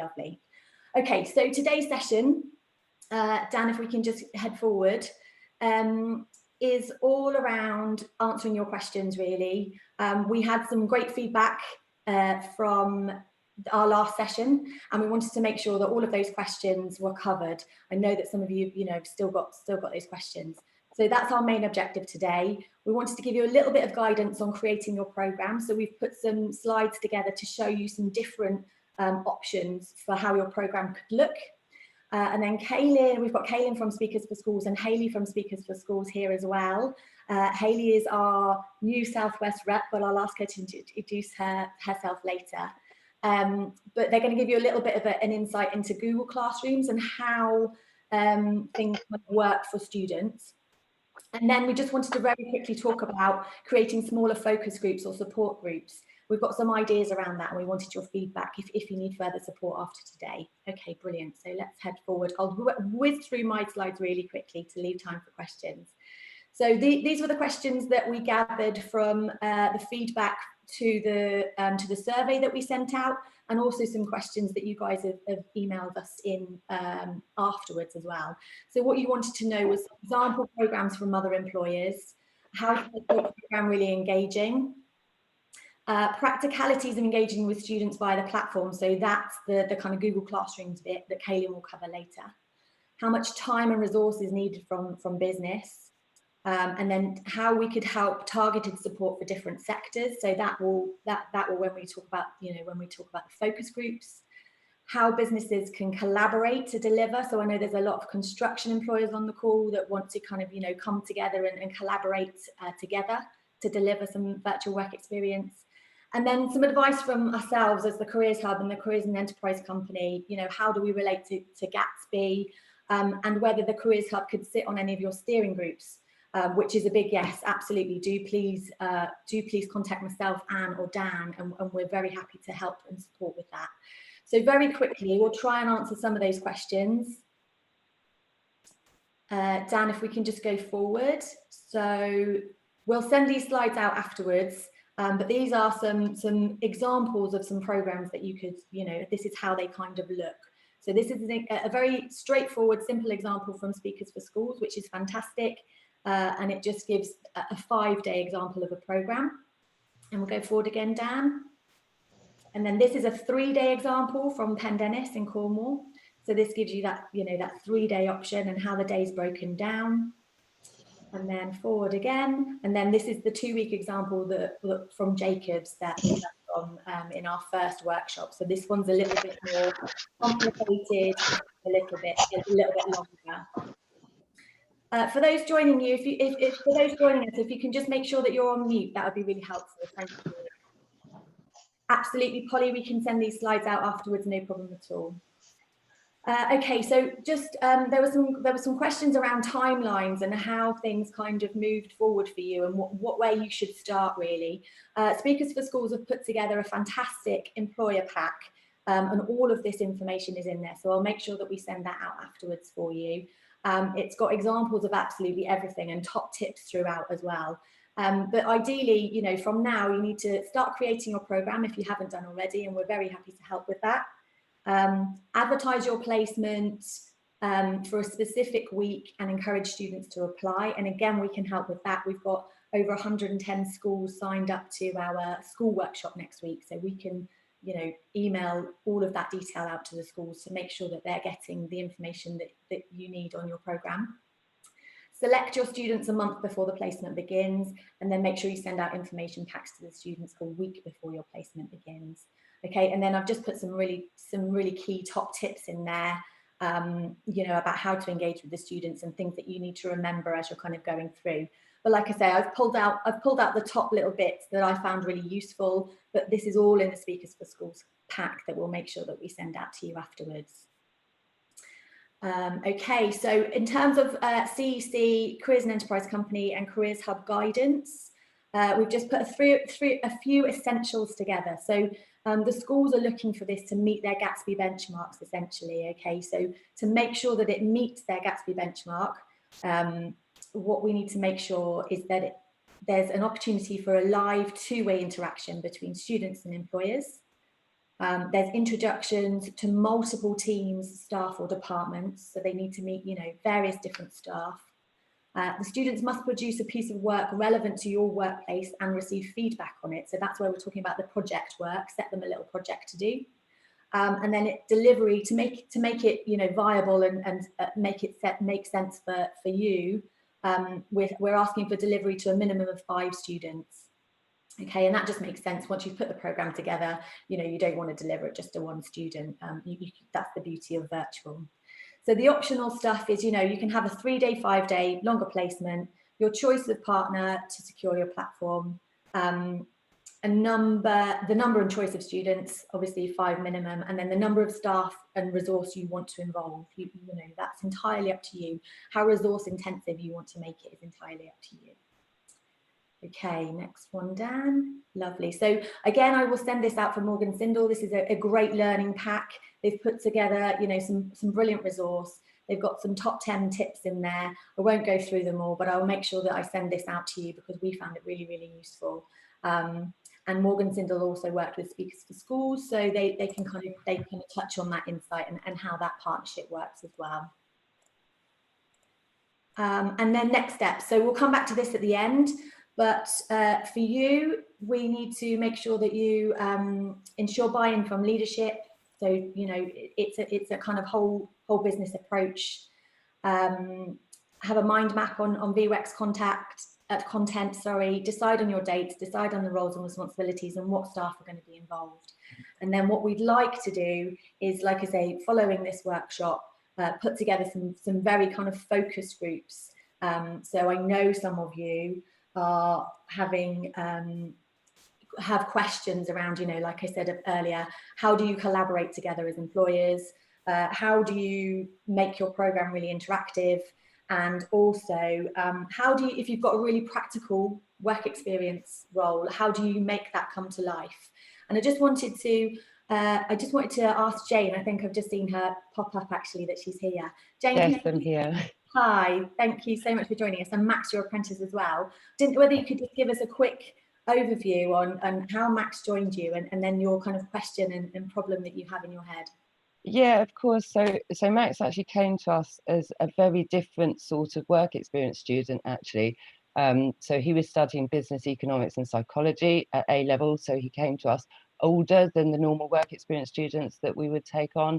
Lovely. Okay, so today's session, Dan, if we can just head forward, is all around answering your questions, really. We had some great feedback from our last session, and we wanted to make sure that all of those questions were covered. I know that some of you, have still got those questions. So that's our main objective today. We wanted to give you a little bit of guidance on creating your program. So we've put some slides together to show you some different options for how your program could look. And then we've got Kaylin from Speakers for Schools and Hayley from Speakers for Schools here as well. Hayley is our new Southwest rep, but I'll ask her to introduce herself later. But they're going to give you a little bit of an insight into Google Classrooms and how things work for students. And then we just wanted to very quickly talk about creating smaller focus groups or support groups. We've got some ideas around that, and we wanted your feedback if you need further support after today. Okay, brilliant. So let's head forward. I'll whiz through my slides really quickly to leave time for questions. So these were the questions that we gathered from the feedback to the survey that we sent out, and also some questions that you guys have emailed us in afterwards as well. So what you wanted to know was example programs from other employers, how to make your program really engaging, practicalities of engaging with students via the platform. So that's the kind of Google Classrooms bit that Kaylin will cover later. How much time and resources needed from business, and then how we could help targeted support for different sectors. So that will when we talk about the focus groups, how businesses can collaborate to deliver. So I know there's a lot of construction employers on the call that want to kind of come together and collaborate together to deliver some virtual work experience. And then some advice from ourselves as the Careers Hub and the Careers and Enterprise Company, how do we relate to Gatsby, and whether the Careers Hub could sit on any of your steering groups, which is a big yes, absolutely. Do please contact myself, Anne or Dan, and we're very happy to help and support with that. So very quickly, we'll try and answer some of those questions. Dan, if we can just go forward. So we'll send these slides out afterwards. But these are some examples of some programs that you could, this is how they kind of look. So this is a very straightforward, simple example from Speakers for Schools, which is fantastic. And it just gives a 5-day example of a program. And we'll go forward again, Dan. And then this is a 3-day example from Pendennis in Cornwall. So this gives you that, that 3-day option and how the day's broken down. And then forward again, and then this is the 2-week example that from Jacobs that from in our first workshop. So this one's a little bit more complicated, a little bit longer. For those joining you, if you can just make sure that you're on mute, that would be really helpful. Thank you. Absolutely, Polly. We can send these slides out afterwards, no problem at all. Okay, so just there were some questions around timelines and how things kind of moved forward for you and what way you should start really. Speakers for Schools have put together a fantastic employer pack, and all of this information is in there. So I'll make sure that we send that out afterwards for you. It's got examples of absolutely everything and top tips throughout as well. But ideally, from now you need to start creating your program if you haven't done already, and we're very happy to help with that. Advertise your placement for a specific week and encourage students to apply. And again, we can help with that. We've got over 110 schools signed up to our school workshop next week. So we can, email all of that detail out to the schools to make sure that they're getting the information that you need on your program. Select your students a month before the placement begins, and then make sure you send out information packs to the students a week before your placement begins. Okay, and then I've just put some really key top tips in there, about how to engage with the students and things that you need to remember as you're kind of going through. But like I say, I've pulled out the top little bits that I found really useful, but this is all in the Speakers for Schools pack that we'll make sure that we send out to you afterwards. Okay, so in terms of CEC, Careers and Enterprise Company and Careers Hub guidance, we've just put a few essentials together. So the schools are looking for this to meet their Gatsby benchmarks, essentially. Okay, so to make sure that it meets their Gatsby benchmark, what we need to make sure is that there's an opportunity for a live two-way interaction between students and employers. There's introductions to multiple teams, staff or departments, so they need to meet, you know, various different staff. The students must produce a piece of work relevant to your workplace and receive feedback on it. So that's where we're talking about the project work, set them a little project to do. And then delivery to make it, you know, viable and make sense for you. We're asking for delivery to a minimum of 5 students. Okay, and that just makes sense. Once you've put the program together, you know, you don't want to deliver it just to one student. That's the beauty of virtual. So the optional stuff is, you know, you can have a 3-day, 5-day, longer placement, your choice of partner to secure your platform, the number and choice of students, obviously 5 minimum, and then the number of staff and resource you want to involve. You know, that's entirely up to you. How resource intensive you want to make it is entirely up to you. Okay, next one, Dan. Lovely. So again, I will send this out for Morgan Sindall. This is a great learning pack. They've put together, you know, some brilliant resource. They've got some top 10 tips in there. I won't go through them all, but I'll make sure that I send this out to you because we found it really, really useful. And Morgan Sindall also worked with Speakers for Schools, so they can kind of touch on that insight and how that partnership works as well. And then next steps. So we'll come back to this at the end. But for you, we need to make sure that you ensure buy-in from leadership. So, you know, it's a kind of whole business approach. Have a mind map on VWEX content, decide on your dates, decide on the roles and responsibilities and what staff are going to be involved. And then what we'd like to do is, like I say, following this workshop, put together some very kind of focus groups. So I know some of you are having have questions around, you know, like I said earlier, how do you collaborate together as employers? How do you make your program really interactive? And also, how do you, if you've got a really practical work experience role, how do you make that come to life? And I just wanted to ask Jane. I think I've just seen her pop up actually that she's here. Jane, yes, I'm here. Hi, thank you so much for joining us, and Max, your apprentice as well. Whether you could just give us a quick overview on how Max joined you and then your kind of question and problem that you have in your head. Yeah, of course. So Max actually came to us as a very different sort of work experience student, actually. So he was studying business, economics and psychology at A level. So he came to us older than the normal work experience students that we would take on,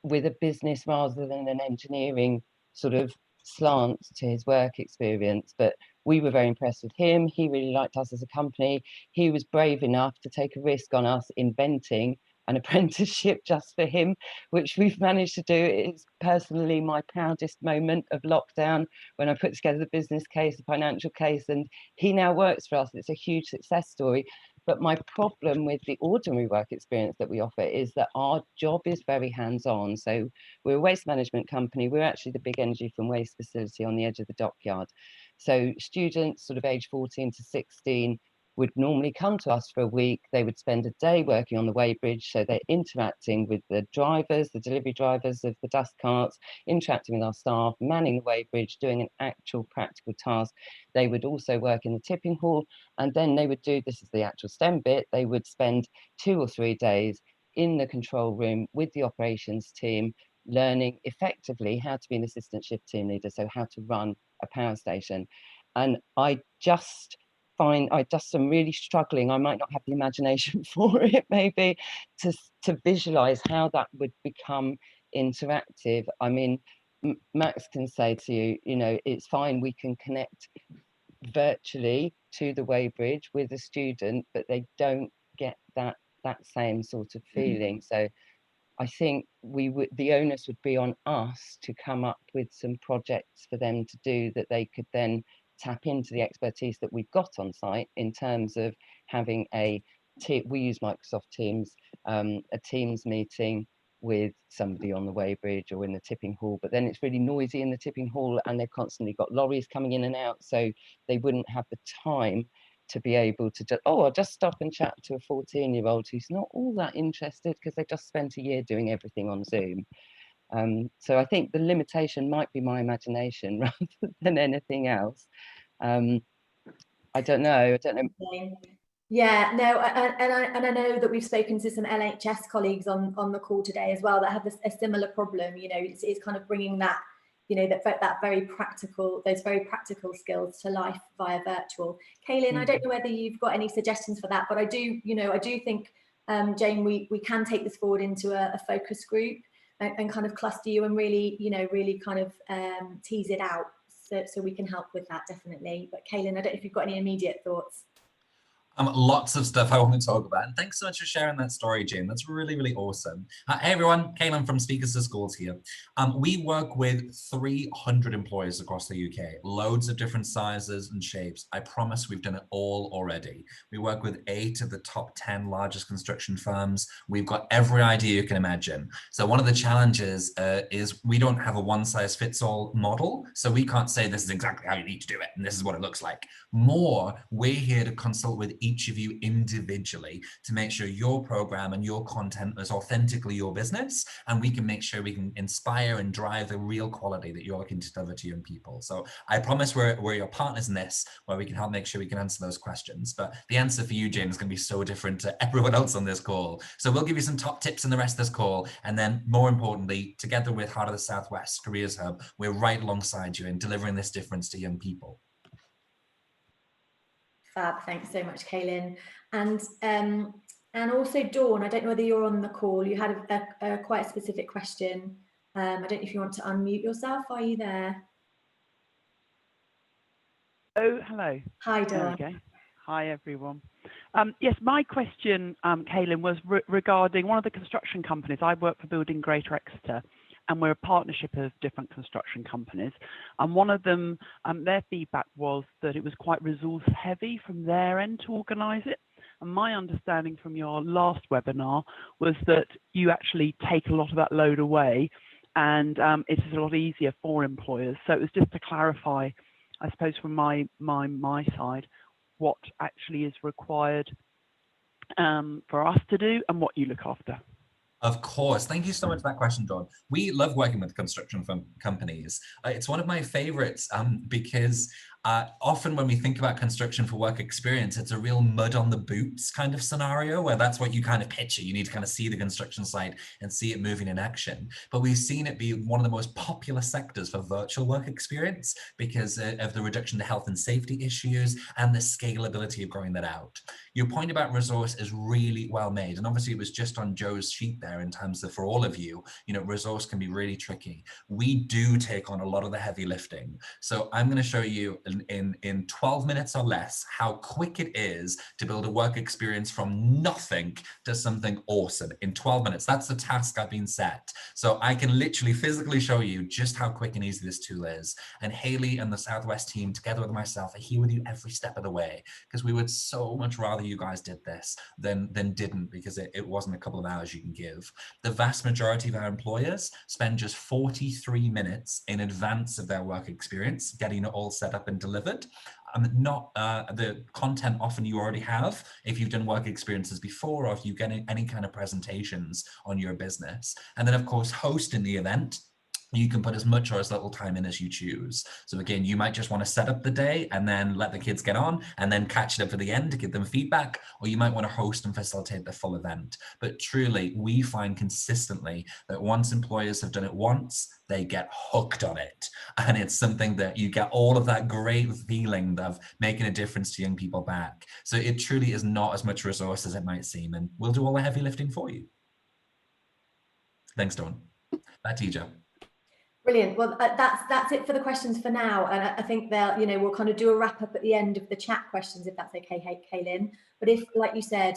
with a business rather than an engineering sort of slant to his work experience. But we were very impressed with him. He really liked us as a company. He was brave enough to take a risk on us inventing an apprenticeship just for him, which we've managed to do. It's personally my proudest moment of lockdown when I put together the business case, the financial case, and he now works for us. It's a huge success story. But my problem with the ordinary work experience that we offer is that our job is very hands-on. So we're a waste management company. We're actually the big energy from waste facility on the edge of the dockyard. So students sort of age 14 to 16 would normally come to us for a week. They would spend a day working on the weighbridge. So they're interacting with the drivers, the delivery drivers of the dust carts, interacting with our staff, manning the weighbridge, doing an actual practical task. They would also work in the tipping hall. And then they would do, this is the actual STEM bit, they would spend 2 or 3 days in the control room with the operations team, learning effectively how to be an assistant shift team leader, so how to run a power station. And I just am really struggling. I might not have the imagination for it, maybe, to visualize how that would become interactive. I mean, Max can say to you, you know, it's fine, we can connect virtually to the weighbridge with a student, but they don't get that same sort of feeling. So I think the onus would be on us to come up with some projects for them to do that they could then tap into the expertise that we've got on site in terms of having we use Microsoft Teams, a Teams meeting with somebody on the weighbridge or in the tipping hall, but then it's really noisy in the tipping hall and they've constantly got lorries coming in and out, so they wouldn't have the time to be able to just, I'll just stop and chat to a 14-year-old who's not all that interested because they just spent a year doing everything on Zoom. So I think the limitation might be my imagination rather than anything else. I don't know. Yeah, no, and I know that we've spoken to some LHS colleagues on the call today as well that have a similar problem. You know, it's kind of bringing that, you know, that very practical, those very practical skills to life via virtual. Kaylin, I don't know whether you've got any suggestions for that, but I do, you know, I do think, Jane, we can take this forward into a focus group and kind of cluster you and really, you know, really kind of tease it out so we can help with that, definitely. But Kaylin, I don't know if you've got any immediate thoughts. Lots of stuff I want to talk about. And thanks so much for sharing that story, Jane. That's really, really awesome. Hey, everyone. Kaylin from Speakers to Schools here. We work with 300 employers across the UK, loads of different sizes and shapes. I promise we've done it all already. We work with 8 of the top 10 largest construction firms. We've got every idea you can imagine. So one of the challenges is we don't have a one-size-fits-all model. So we can't say this is exactly how you need to do it and this is what it looks like. More, we're here to consult with each of you individually to make sure your program and your content is authentically your business, and we can make sure we can inspire and drive the real quality that you're looking to deliver to young people. So I promise we're your partners in this, where we can help make sure we can answer those questions. But the answer for you, Jane, is going to be so different to everyone else on this call. So we'll give you some top tips in the rest of this call, and then more importantly, together with Heart of the Southwest Careers Hub, we're right alongside you in delivering this difference to young people. Fab, thanks so much, Kaylin. And also Dawn, I don't know whether you're on the call. You had a quite a specific question. I don't know if you want to unmute yourself. Are you there? Oh, hello. Hi, Dawn. Okay. Hi, everyone. Yes, my question, Kaylin, was regarding one of the construction companies. I work for Building Greater Exeter, and we're a partnership of different construction companies. And one of them, their feedback was that it was quite resource heavy from their end to organise it. And my understanding from your last webinar was that you actually take a lot of that load away, and it is a lot easier for employers. So it was just to clarify, I suppose, from my side, what actually is required for us to do and what you look after. Of course. Thank you so much for that question, Dawn. We love working with construction companies. It's one of my favorites because often when we think about construction for work experience, it's a real mud on the boots kind of scenario where that's what you kind of picture. You need to kind of see the construction site and see it moving in action. But we've seen it be one of the most popular sectors for virtual work experience because of the reduction to health and safety issues and the scalability of growing that out. Your point about resource is really well made. And obviously it was just on Joe's sheet there in terms of, for all of you, you know, resource can be really tricky. We do take on a lot of the heavy lifting. So I'm going to show you in 12 minutes or less how quick it is to build a work experience from nothing to something awesome in 12 minutes. That's the task I've been set. So I can literally physically show you just how quick and easy this tool is. And Haley and the Southwest team, together with myself, are here with you every step of the way, because we would so much rather you guys did this than didn't, because it wasn't a couple of hours you can give. The vast majority of our employers spend just 43 minutes in advance of their work experience getting it all set up and delivered. Not the content often you already have if you've done work experiences before, or if you get any kind of presentations on your business. And then of course, hosting the event, you can put as much or as little time in as you choose. So again, you might just want to set up the day and then let the kids get on and then catch it up for the end to give them feedback, or you might want to host and facilitate the full event. But truly, we find consistently that once employers have done it once, they get hooked on it. And it's something that you get all of that great feeling of making a difference to young people back. So it truly is not as much resource as it might seem, and we'll do all the heavy lifting for you. Thanks, Dawn. Back to you, Joe. Brilliant. Well, that's it for the questions for now, and I think that, you know, we'll kind of do a wrap up at the end of the chat questions, if that's okay, Kaylin. But if, like you said,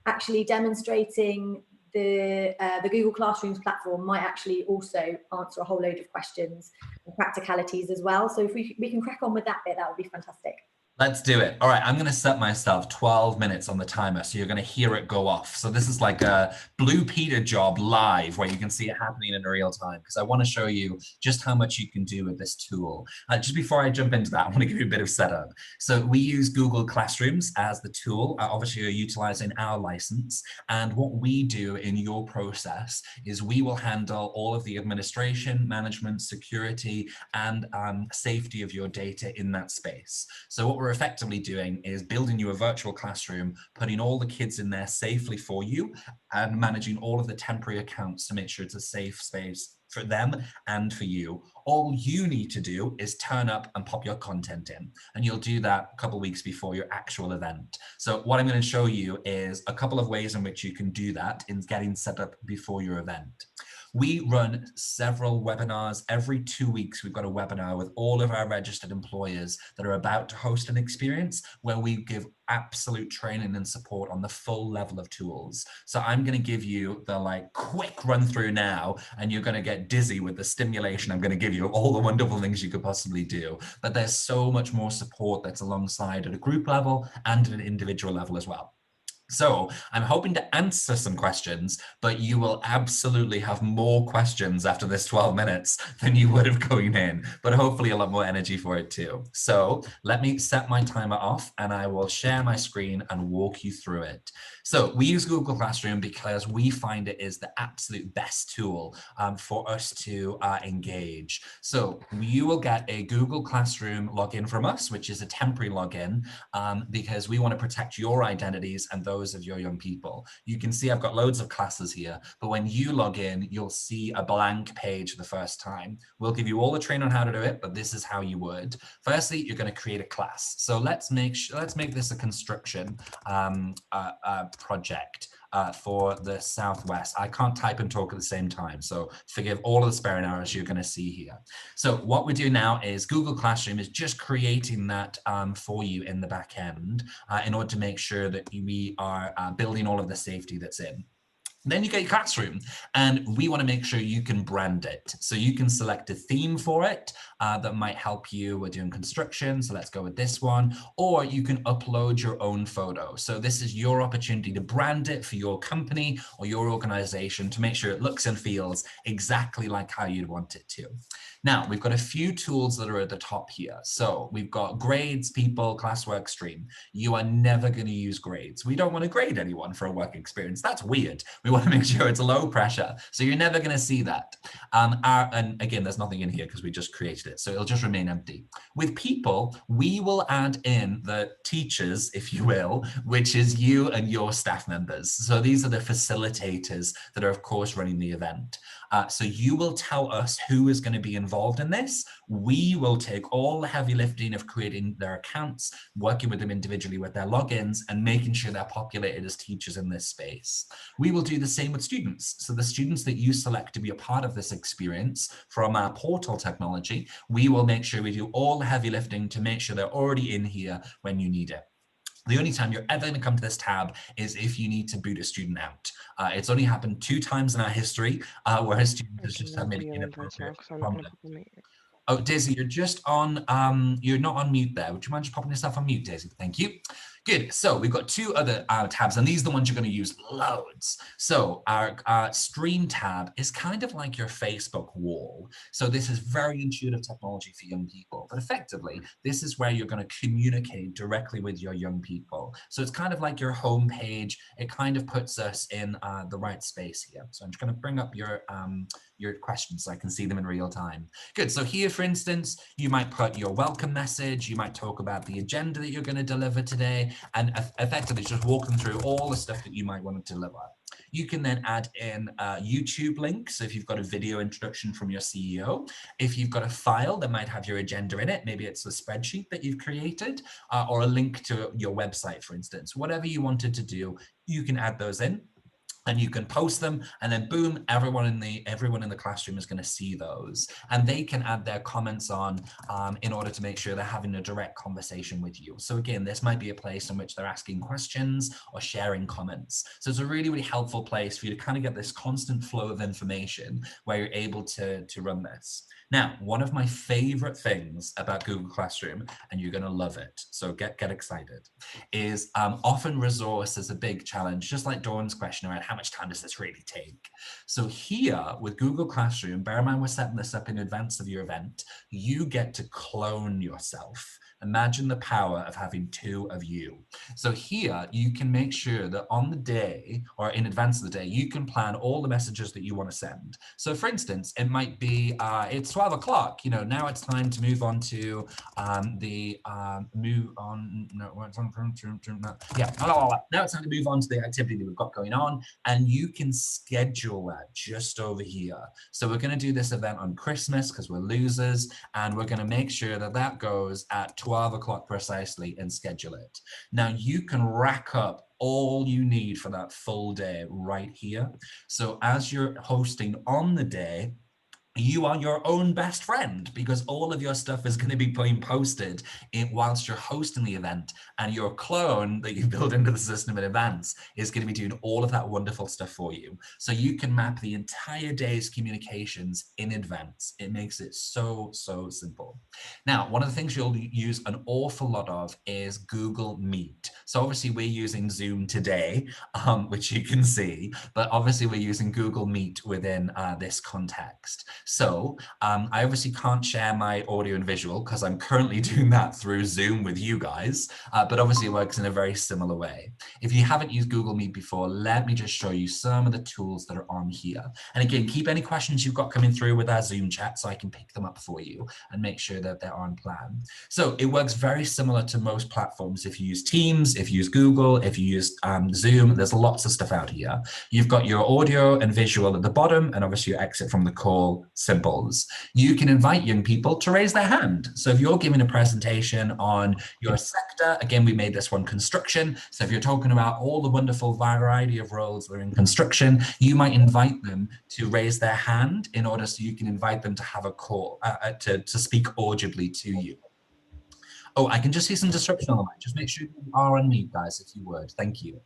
actually demonstrating the Google Classrooms platform might actually also answer a whole load of questions and practicalities as well. So if we can crack on with that bit, that would be fantastic. Let's do it. All right, I'm going to set myself 12 minutes on the timer, so you're going to hear it go off. So this is like a Blue Peter job live, where you can see it happening in real time, because I want to show you just how much you can do with this tool. Just before I jump into that, I want to give you a bit of setup. So we use Google Classrooms as the tool. Obviously, you're utilizing our license. And what we do in your process is we will handle all of the administration, management, security, and safety of your data in that space. So what we're we're effectively doing is building you a virtual classroom, putting all the kids in there safely for you, and managing all of the temporary accounts to make sure it's a safe space for them and for you. All you need to do is turn up and pop your content in, and you'll do that a couple of weeks before your actual event. So what I'm going to show you is a couple of ways in which you can do that in getting set up before your event. We run several webinars. Every 2 weeks, we've got a webinar with all of our registered employers that are about to host an experience where we give absolute training and support on the full level of tools. So I'm going to give you the quick run through now, and you're going to get dizzy with the stimulation I'm going to give you of all the wonderful things you could possibly do. But there's so much more support that's alongside at a group level and at an individual level as well. So I'm hoping to answer some questions, but you will absolutely have more questions after this 12 minutes than you would have going in, but hopefully a lot more energy for it too. So let me set my timer off and I will share my screen and walk you through it. So we use Google Classroom because we find it is the absolute best tool for us to engage. So you will get a Google Classroom login from us, which is a temporary login, because we want to protect your identities and those of your young people. You can see I've got loads of classes here, but when you log in, you'll see a blank page the first time. We'll give you all the training on how to do it, but this is how you would. Firstly, you're going to create a class. So let's make this a construction project for the Southwest. I can't type and talk at the same time, so forgive all of the spelling errors you're going to see here. So what we do now is Google Classroom is just creating that for you in the back end in order to make sure that we are building all of the safety that's in. Then you get your classroom, and we want to make sure you can brand it. So you can select a theme for it that might help you. We're doing construction, so let's go with this one. Or you can upload your own photo. So this is your opportunity to brand it for your company or your organization to make sure it looks and feels exactly like how you'd want it to. Now, we've got a few tools that are at the top here. So we've got grades, people, classwork, stream. You are never going to use grades. We don't want to grade anyone for a work experience. That's weird. We want to make sure it's low pressure. So you're never going to see that. And again, there's nothing in here because we just created it. So it'll just remain empty. With people, we will add in the teachers, if you will, which is you and your staff members. So these are the facilitators that are, of course, running the event. So you will tell us who is going to be involved in this. We will take all the heavy lifting of creating their accounts, working with them individually with their logins, and making sure they're populated as teachers in this space. We will do the same with students. So the students that you select to be a part of this experience from our portal technology, we will make sure we do all the heavy lifting to make sure they're already in here when you need it. The only time you're ever going to come to this tab is if you need to boot a student out. It's only happened 2 times in our history where a student has just had maybe inappropriate content. Oh, Daisy, you're just on, you're not on mute there. Would you mind just popping yourself on mute, Daisy? Thank you. Good. So we've got 2 other tabs, and these are the ones you're going to use loads. So our stream tab is kind of like your Facebook wall. So this is very intuitive technology for young people, but effectively, this is where you're going to communicate directly with your young people. So it's kind of like your home page. It kind of puts us in the right space here. So I'm just going to bring up your questions so I can see them in real time. Good. So here, for instance, you might put your welcome message. You might talk about the agenda that you're going to deliver today, and effectively just walk them through all the stuff that you might want to deliver. You can then add in a YouTube link. So if you've got a video introduction from your CEO, if you've got a file that might have your agenda in it, maybe it's a spreadsheet that you've created, or a link to your website, for instance, whatever you wanted to do, you can add those in. And you can post them, and then boom, everyone in the classroom is going to see those, and they can add their comments on in order to make sure they're having a direct conversation with you. So again, this might be a place in which they're asking questions or sharing comments. So it's a really, really helpful place for you to kind of get this constant flow of information where you're able to run this. Now, one of my favorite things about Google Classroom, and you're going to love it, so get excited, is often resource is a big challenge, just like Dawn's question around how much time does this really take? So here with Google Classroom, bear in mind we're setting this up in advance of your event, you get to clone yourself. Imagine the power of having 2 of you. So here you can make sure that on the day or in advance of the day, you can plan all the messages that you want to send. So for instance, it might be, it's 12 o'clock, now it's time to move on to now it's time to move on to the activity that we've got going on, and you can schedule that just over here. So we're going to do this event on Christmas because we're losers, and we're going to make sure that that goes at 12 o'clock precisely and schedule it. Now you can rack up all you need for that full day right here. So as you're hosting on the day, you are your own best friend, because all of your stuff is going to be being posted whilst you're hosting the event, and your clone that you build into the system in advance is going to be doing all of that wonderful stuff for you. So you can map the entire day's communications in advance. It makes it so simple. Now, one of the things you'll use an awful lot of is Google Meet. So obviously we're using Zoom today, which you can see, but obviously we're using Google Meet within this context. So I obviously can't share my audio and visual because I'm currently doing that through Zoom with you guys, but obviously it works in a very similar way. If you haven't used Google Meet before, let me just show you some of the tools that are on here. And again, keep any questions you've got coming through with our Zoom chat so I can pick them up for you and make sure that they're on plan. So it works very similar to most platforms. If you use Teams, if you use Google, if you use Zoom, there's lots of stuff out here. You've got your audio and visual at the bottom, and obviously your exit from the call symbols. You can invite young people to raise their hand. So if you're giving a presentation on your sector, again, we made this one construction. So if you're talking about all the wonderful variety of roles that are in construction, you might invite them to raise their hand in order so you can invite them to have a call, to speak audibly to you. Oh, I can just see some disruption on the line. Just make sure you are on mute, guys, if you would. Thank you.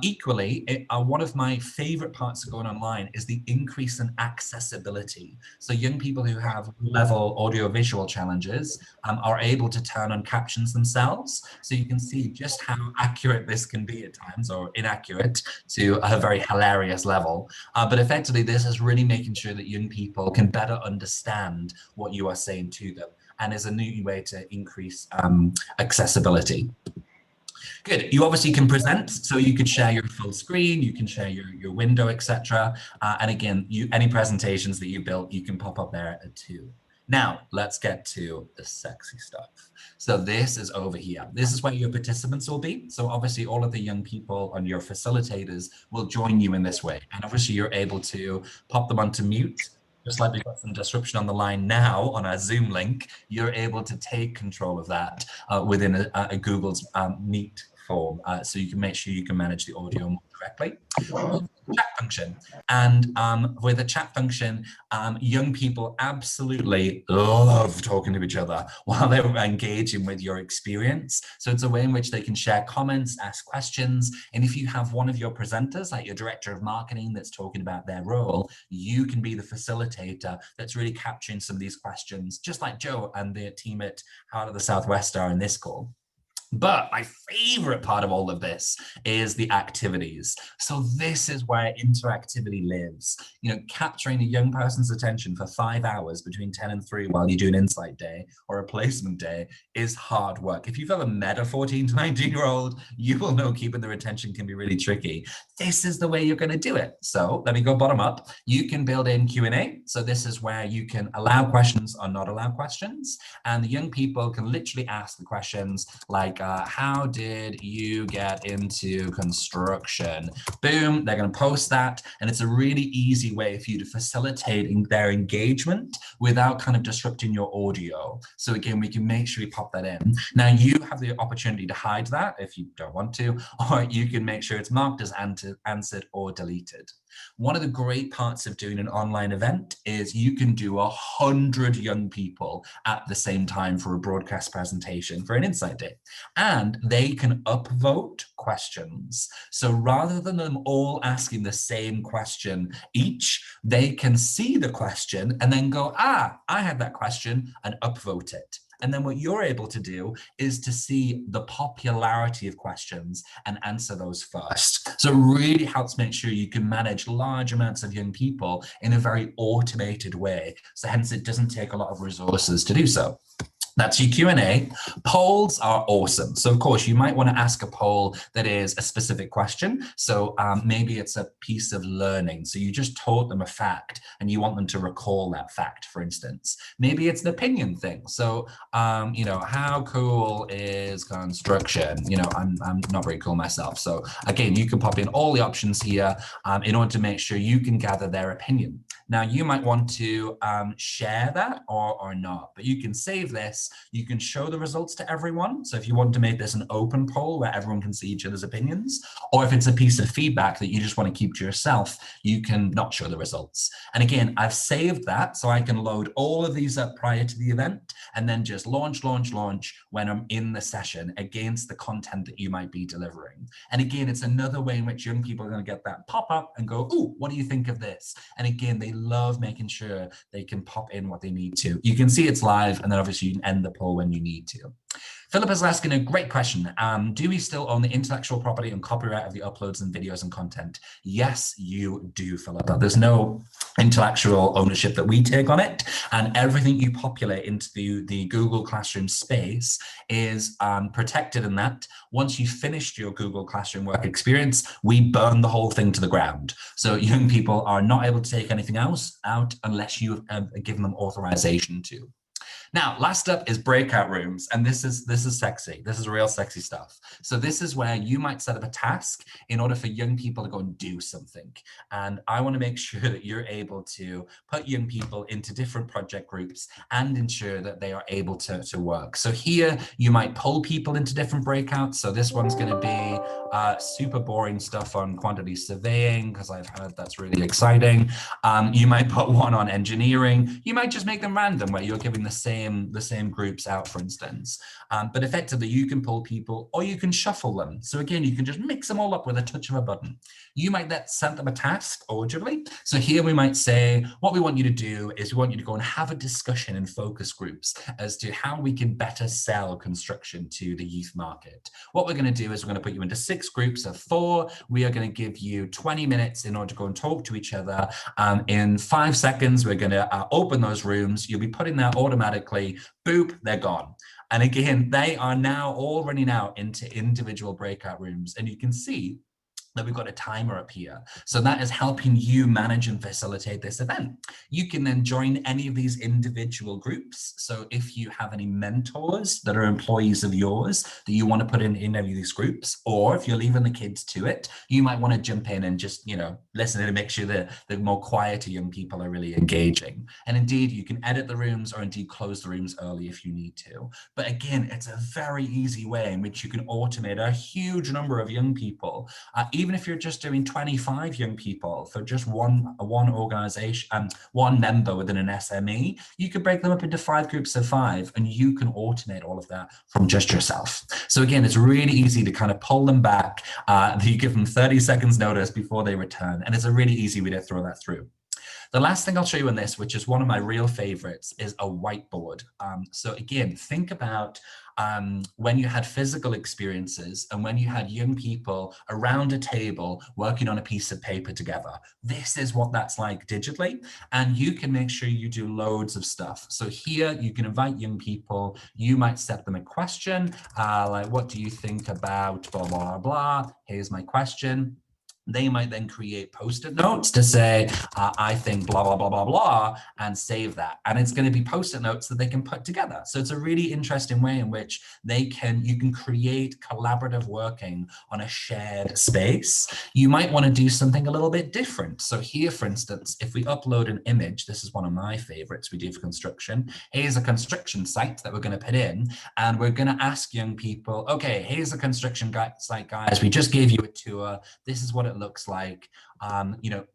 Equally, one of my favorite parts of going online is the increase in accessibility. So young people who have level audiovisual challenges are able to turn on captions themselves. So you can see just how accurate this can be at times, or inaccurate to a very hilarious level. But effectively, this is really making sure that young people can better understand what you are saying to them, and is a new way to increase accessibility. Good. You obviously can present, so you could share your full screen, you can share your window, etc. And again, any presentations that you built, you can pop up there too. Now, let's get to the sexy stuff. So this is over here. This is where your participants will be. So obviously all of the young people and your facilitators will join you in this way. And obviously you're able to pop them onto mute. Just like we've got some disruption on the line now on our Zoom link, you're able to take control of that within a Google's Meet form, so you can make sure you can manage the audio more correctly. Chat function, and with a chat function, young people absolutely love talking to each other while they're engaging with your experience. So it's a way in which they can share comments, ask questions, and if you have one of your presenters, like your director of marketing, that's talking about their role, you can be the facilitator that's really capturing some of these questions, just like Joe and the team at Heart of the Southwest are in this call. But my favorite part of all of this is the activities. So this is where interactivity lives. Capturing a young person's attention for 5 hours between 10 and 3 while you do an insight day or a placement day is hard work. If you've ever met a 14 to 19-year-old, you will know keeping their attention can be really tricky. This is the way you're going to do it. So let me go bottom up. You can build in Q&A. So this is where you can allow questions or not allow questions. And the young people can literally ask the questions like, how did you get into construction? Boom, they're going to post that. And it's a really easy way for you to facilitate their engagement without kind of disrupting your audio. So again, we can make sure we pop that in. Now you have the opportunity to hide that if you don't want to, or you can make sure it's marked as answered or deleted. One of the great parts of doing an online event is you can do 100 young people at the same time for a broadcast presentation for an insight day. And they can upvote questions. So rather than them all asking the same question each, they can see the question and then go, I had that question, and upvote it. And then what you're able to do is to see the popularity of questions and answer those first. So it really helps make sure you can manage large amounts of young people in a very automated way. So hence it doesn't take a lot of resources to do so. That's your Q&A. Polls are awesome. So of course you might want to ask a poll that is a specific question. So maybe it's a piece of learning. So you just taught them a fact and you want them to recall that fact, for instance. Maybe it's an opinion thing. So, you know, how cool is construction? You know, I'm not very cool myself. So again, you can pop in all the options here in order to make sure you can gather their opinion. Now you might want to share that or not, but you can save this. You can show the results to everyone. So if you want to make this an open poll where everyone can see each other's opinions, or if it's a piece of feedback that you just want to keep to yourself, you can not show the results. And again, I've saved that so I can load all of these up prior to the event and then just launch when I'm in the session against the content that you might be delivering. And again, it's another way in which young people are going to get that pop up and go, ooh, what do you think of this? And again, they love making sure they can pop in what they need to. You can see it's live, and then obviously you can end the poll when you need to. Philip is asking a great question. Do we still own the intellectual property and copyright of the uploads and videos and content? Yes, you do, Philip. There's no intellectual ownership that we take on it, and everything you populate into the Google Classroom space is protected in that. Once you've finished your Google Classroom work experience, we burn the whole thing to the ground. So young people are not able to take anything else out unless you have given them authorization to. Now, last up is breakout rooms, and this is sexy. This is real sexy stuff. So this is where you might set up a task in order for young people to go and do something. And I want to make sure that you're able to put young people into different project groups and ensure that they are able to work. So here you might pull people into different breakouts. So this one's going to be super boring stuff on quantity surveying, because I've heard that's really exciting. You might put one on engineering. You might just make them random where you're giving the same groups out, for instance. But effectively you can pull people or you can shuffle them. So again, you can just mix them all up with a touch of a button. You might then send them a task audibly. So here we might say, what we want you to do is we want you to go and have a discussion in focus groups as to how we can better sell construction to the youth market. What we're going to do is we're going to put you into 6 groups of 4. We are going to give you 20 minutes in order to go and talk to each other. In 5 seconds, we're going to open those rooms. You'll be put in there automatically. Boop, they're gone. And again, they are now all running out into individual breakout rooms. And you can see that we've got a timer up here. So that is helping you manage and facilitate this event. You can then join any of these individual groups. So if you have any mentors that are employees of yours that you want to put in any of these groups, or if you're leaving the kids to it, you might want to jump in and just, you know, listen and make sure that the more quieter young people are really engaging. And indeed, you can edit the rooms or indeed close the rooms early if you need to. But again, it's a very easy way in which you can automate a huge number of young people. Even if you're just doing 25 young people for just one organization, one member within an SME, you could break them up into 5 groups of 5 and you can automate all of that from just yourself. So again, it's really easy to kind of pull them back. You give them 30 seconds notice before they return, and it's a really easy way to throw that through. The last thing I'll show you in this, which is one of my real favorites, is a whiteboard. So again, think about when you had physical experiences and when you had young people around a table working on a piece of paper together. This is what that's like digitally, and you can make sure you do loads of stuff. So here you can invite young people. You might set them a question, like, what do you think about blah, blah, blah? Here's my question. They might then create Post-it notes to say, I think blah, blah, blah, blah, blah, and save that. And it's going to be Post-it notes that they can put together. So it's a really interesting way in which you can create collaborative working on a shared space. You might want to do something a little bit different. So here, for instance, if we upload an image, this is one of my favorites we do for construction. Here's a construction site that we're going to put in, and we're going to ask young people, okay, here's a construction site, guys. We just gave you a tour. This is what it it looks like.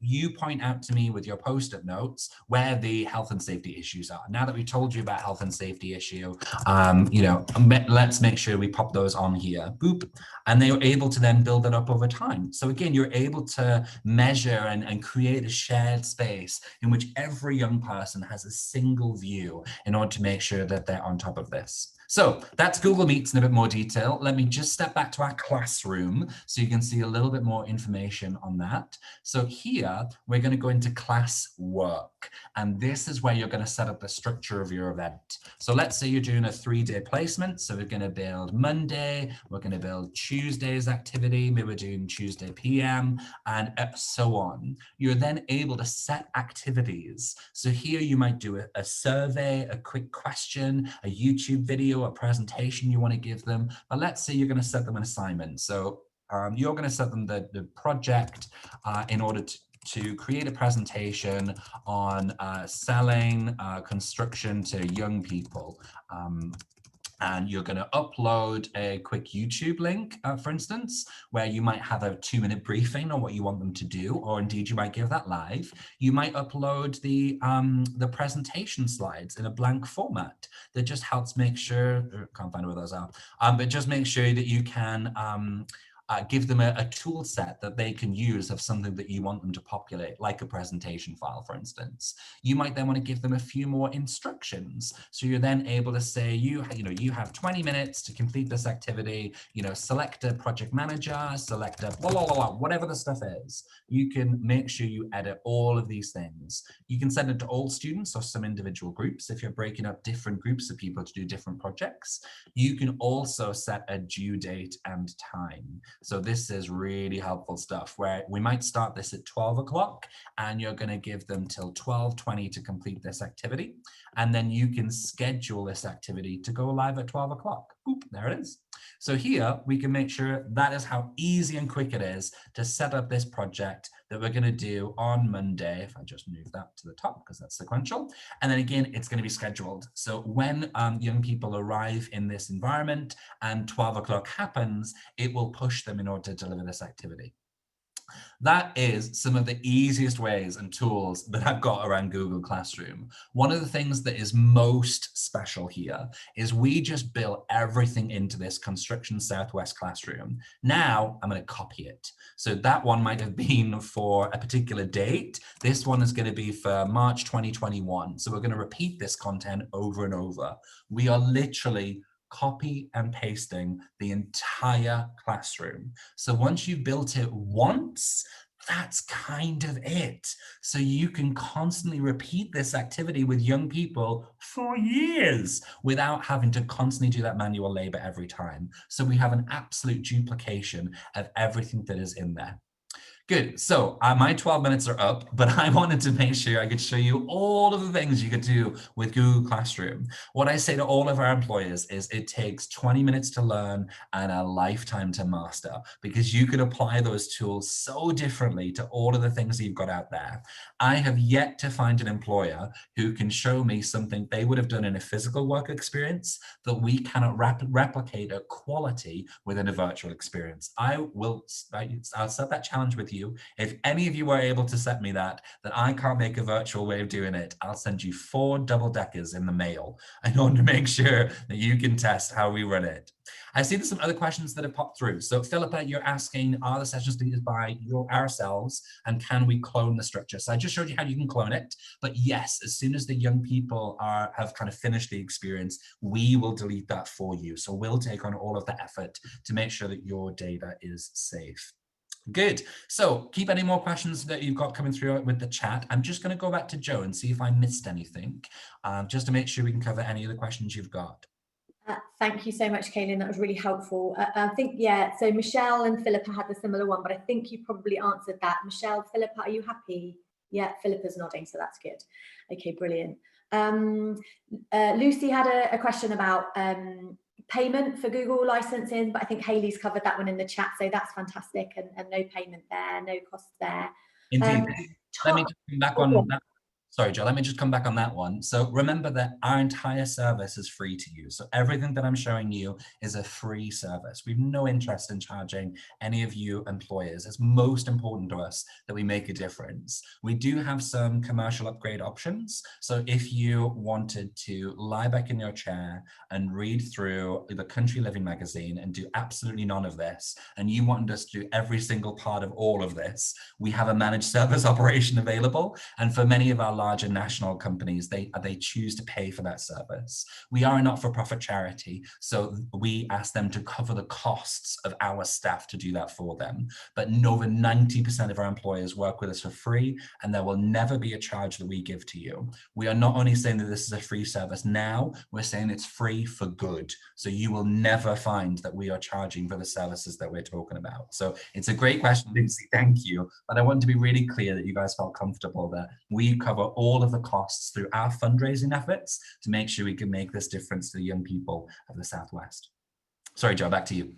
You point out to me with your post-it notes where the health and safety issues are. Now that we told you about health and safety issue, let's make sure we pop those on here. Boop. And they were able to then build it up over time. So again, you're able to measure and create a shared space in which every young person has a single view in order to make sure that they're on top of this. So that's Google Meets in a bit more detail. Let me just step back to our classroom so you can see a little bit more information on that. So here, we're going to go into class work. And this is where you're going to set up the structure of your event. So let's say you're doing a 3-day placement. So we're going to build Monday, we're going to build Tuesday's activity, maybe we're doing Tuesday PM, and so on. You're then able to set activities. So here you might do a survey, a quick question, a YouTube video, a presentation you want to give them. But let's say you're going to set them an assignment. So you're going to set them the project in order to create a presentation on selling construction to young people. And you're going to upload a quick YouTube link, for instance, where you might have a 2-minute briefing on what you want them to do, or indeed you might give that live. You might upload the presentation slides in a blank format that just helps make sure, can't find where those are, but just make sure that you can give them a tool set that they can use of something that you want them to populate, like a presentation file, for instance. You might then want to give them a few more instructions. So you're then able to say, you have 20 minutes to complete this activity, select a project manager, select a blah, blah, blah, blah, whatever the stuff is. You can make sure you edit all of these things. You can send it to all students or some individual groups if you're breaking up different groups of people to do different projects. You can also set a due date and time. So this is really helpful stuff where we might start this at 12 o'clock and you're going to give them till 12:20 to complete this activity. And then you can schedule this activity to go live at 12 o'clock. Boop, there it is. So here we can make sure that is how easy and quick it is to set up this project that we're going to do on Monday. If I just move that to the top because that's sequential. And then again, it's going to be scheduled. So when young people arrive in this environment and 12 o'clock happens, it will push them in order to deliver this activity. That is some of the easiest ways and tools that I've got around Google Classroom. One of the things that is most special here is we just built everything into this Construction Southwest Classroom. Now I'm going to copy it. So that one might have been for a particular date. This one is going to be for March 2021. So we're going to repeat this content over and over. We are literally copy and pasting the entire classroom. So once you've built it once, that's kind of it. So you can constantly repeat this activity with young people for years without having to constantly do that manual labor every time. So we have an absolute duplication of everything that is in there. Good. So my 12 minutes are up, but I wanted to make sure I could show you all of the things you could do with Google Classroom. What I say to all of our employers is it takes 20 minutes to learn and a lifetime to master, because you could apply those tools so differently to all of the things you've got out there. I have yet to find an employer who can show me something they would have done in a physical work experience that we cannot replicate at quality within a virtual experience. I'll set that challenge with you. If any of you are able to set me that I can't make a virtual way of doing it, I'll send you 4 double-deckers in the mail in order to make sure that you can test how we run it. I see there's some other questions that have popped through. So Philippa, you're asking, are the sessions deleted by ourselves and can we clone the structure? So I just showed you how you can clone it, but yes, as soon as the young people have kind of finished the experience, we will delete that for you. So we'll take on all of the effort to make sure that your data is safe. Good. So keep any more questions that you've got coming through with the chat. I'm just going to go back to Joe and see if I missed anything, just to make sure we can cover any of the questions you've got. Thank you so much, Kaylin. That was really helpful. I think, yeah, so Michelle and Philippa had a similar one, but I think you probably answered that. Michelle, Philippa, are you happy? Yeah, Philippa's nodding, so that's good. Okay, brilliant. Lucy had a question about payment for Google licensing, but I think Hayley's covered that one in the chat, so that's fantastic, and no payment there, no costs there. Indeed. Let me just come back on that. Sorry, Joe, let me just come back on that one. So remember that our entire service is free to use. So everything that I'm showing you is a free service. We've no interest in charging any of you employers. It's most important to us that we make a difference. We do have some commercial upgrade options. So if you wanted to lie back in your chair and read through the Country Living magazine and do absolutely none of this, and you wanted us to do every single part of all of this, we have a managed service operation available. And for many of our larger national companies, they choose to pay for that service. We are a not-for-profit charity, so we ask them to cover the costs of our staff to do that for them. But over 90% of our employers work with us for free, and there will never be a charge that we give to you. We are not only saying that this is a free service now, we're saying it's free for good. So you will never find that we are charging for the services that we're talking about. So it's a great question, Lucy, thank you. But I want to be really clear that you guys felt comfortable that we cover all of the costs through our fundraising efforts to make sure we can make this difference to the young people of the Southwest. Sorry, Joe, back to you.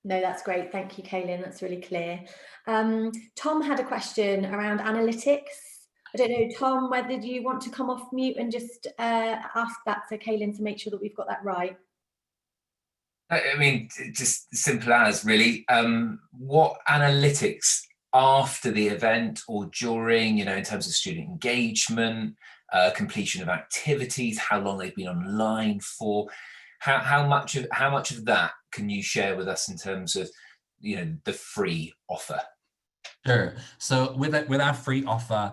No, that's great. Thank you, Kaylin. That's really clear. Tom had a question around analytics. I don't know, Tom, whether you want to come off mute and just ask that to Kaylin to make sure that we've got that right. I mean, just simple as really, what analytics after the event or during, in terms of student engagement, completion of activities, how long they've been online for, how much of that can you share with us in terms of, the free offer? Sure. So with our free offer,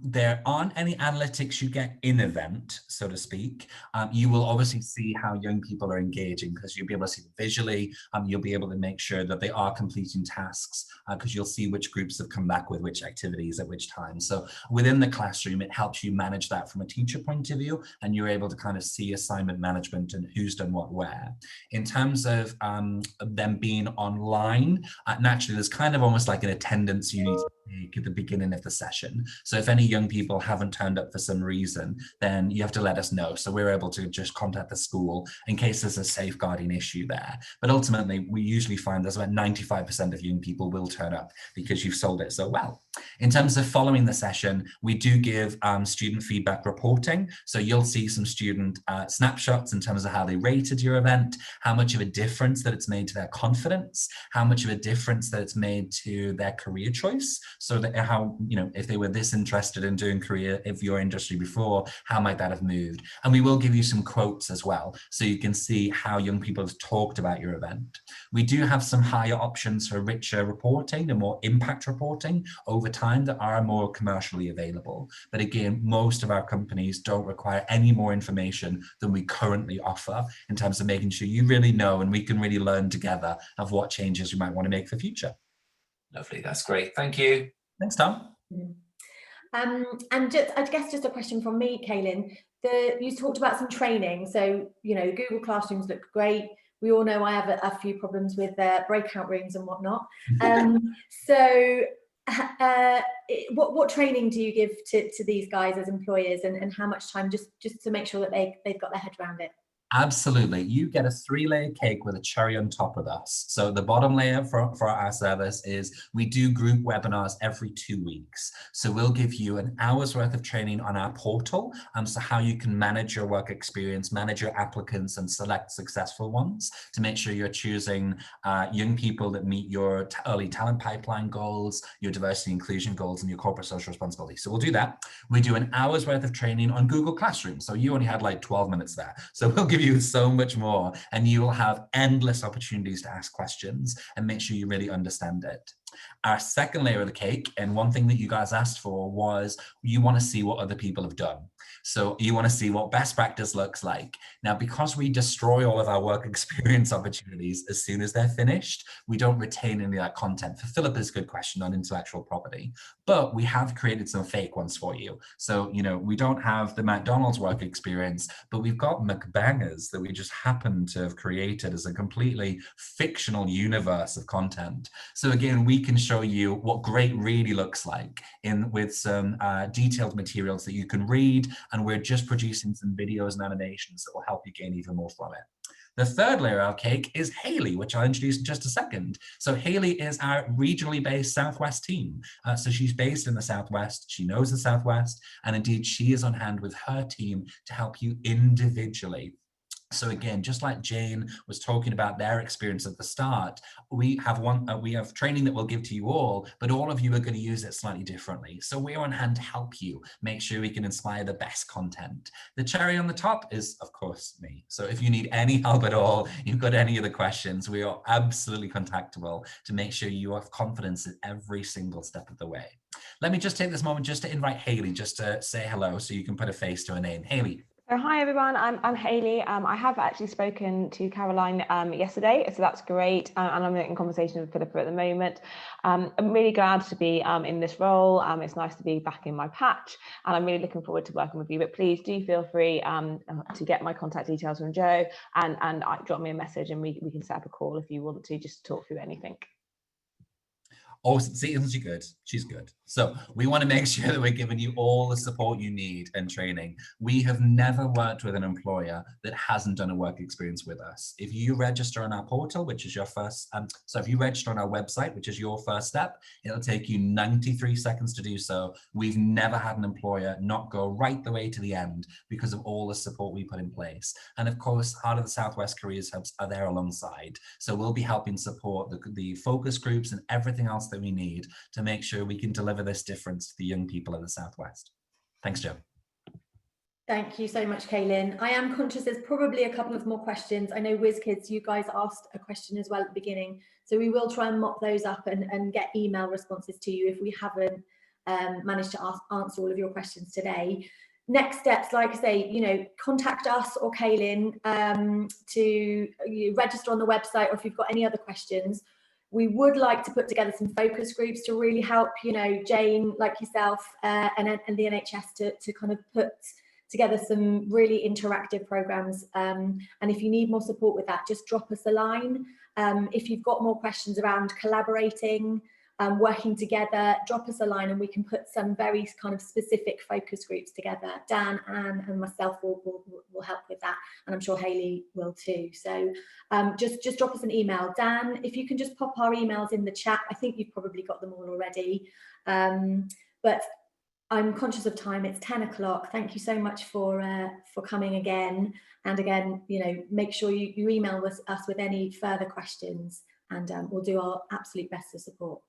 there aren't any analytics you get in event, so to speak. You will obviously see how young people are engaging because you'll be able to see visually. You'll be able to make sure that they are completing tasks because you'll see which groups have come back with which activities at which time. So within the classroom, it helps you manage that from a teacher point of view, and you're able to kind of see assignment management and who's done what where. In terms of them being online, naturally, there's kind of almost like an attendance you need to take at the beginning of the session. So if any young people haven't turned up for some reason, then you have to let us know. So we're able to just contact the school in case there's a safeguarding issue there. But ultimately, we usually find there's about 95% of young people will turn up because you've sold it so well. In terms of following the session, we do give student feedback reporting. So you'll see some student snapshots in terms of how they rated your event, how much of a difference that it's made to their confidence, how much of a difference that it's made to their career choice. So that how, if they were this interested in doing career of your industry before, how might that have moved? And we will give you some quotes as well, so you can see how young people have talked about your event. We do have some higher options for richer reporting and more impact reporting over time that are more commercially available. But again, most of our companies don't require any more information than we currently offer in terms of making sure you really know and we can really learn together of what changes we might want to make for future. Lovely, that's great. Thank you. Thanks, Tom. And I guess just a question from me, Kaylin. You talked about some training. So, Google Classrooms look great. We all know I have a few problems with breakout rooms and whatnot. What training do you give to these guys as employers, and how much time just to make sure that they've got their head around it? Absolutely. You get a 3-layer cake with a cherry on top with us. So the bottom layer for our service is we do group webinars every 2 weeks. So we'll give you an hour's worth of training on our portal. So how you can manage your work experience, manage your applicants and select successful ones to make sure you're choosing young people that meet your early talent pipeline goals, your diversity and inclusion goals, and your corporate social responsibility. So we'll do that. We do an hour's worth of training on Google Classroom. So you only had like 12 minutes there. So we'll give you so much more, and you will have endless opportunities to ask questions and make sure you really understand it. Our second layer of the cake, and one thing that you guys asked for, was you want to see what other people have done. So you want to see what best practice looks like. Now, because we destroy all of our work experience opportunities as soon as they're finished, we don't retain any of that content. For Philippa's good question on intellectual property, but we have created some fake ones for you. So, we don't have the McDonald's work experience, but we've got McBangers that we just happen to have created as a completely fictional universe of content. So again, we can show you what great really looks like with some detailed materials that you can read, and we're just producing some videos and animations that will help you gain even more from it. The third layer of cake is Hayley, which I'll introduce in just a second. So Hayley is our regionally based Southwest team. So she's based in the Southwest, she knows the Southwest, and indeed she is on hand with her team to help you individually. So again, just like Jane was talking about their experience at the start, we have training that we'll give to you all, but all of you are going to use it slightly differently. So we're on hand to help you make sure we can inspire the best content. The cherry on the top is, of course, me. So if you need any help at all, you've got any other questions, we are absolutely contactable to make sure you have confidence in every single step of the way. Let me just take this moment just to invite Hayley just to say hello so you can put a face to a name. Hayley. So hi everyone, I'm Hayley. I have actually spoken to Caroline yesterday, so that's great. And I'm in conversation with Philippa at the moment. I'm really glad to be in this role. It's nice to be back in my patch, and I'm really looking forward to working with you. But please do feel free to get my contact details from Jo and drop me a message, and we can set up a call if you want to just talk through anything. Oh, see, isn't she good? She's good. So we want to make sure that we're giving you all the support you need and training. We have never worked with an employer that hasn't done a work experience with us. If you register on our portal, which is your first, so if you register on our website, which is your first step, it'll take you 93 seconds to do so. We've never had an employer not go right the way to the end because of all the support we put in place. And of course, Heart of the Southwest Careers Hubs are there alongside. So we'll be helping support the focus groups and everything else that we need to make sure we can deliver this difference to the young people of the Southwest. Thanks, Jo. Thank you so much, Kaylin. I am conscious there's probably a couple of more questions. I know WizKids, you guys asked a question as well at the beginning, so we will try and mop those up and get email responses to you if we haven't managed to answer all of your questions today. Next steps, like I say, contact us or Kaylin to register on the website, or if you've got any other questions. We would like to put together some focus groups to really help, Jane, like yourself, and the NHS to kind of put together some really interactive programs. And if you need more support with that, just drop us a line. If you've got more questions around collaborating, working together, drop us a line and we can put some very kind of specific focus groups together. Dan, Anne and myself will help with that, and I'm sure Hayley will too. So just drop us an email. Dan, if you can just pop our emails in the chat. I think you've probably got them all already, but I'm conscious of time. It's 10 o'clock. Thank you so much for coming again. And again, make sure you email us with any further questions, and we'll do our absolute best to support.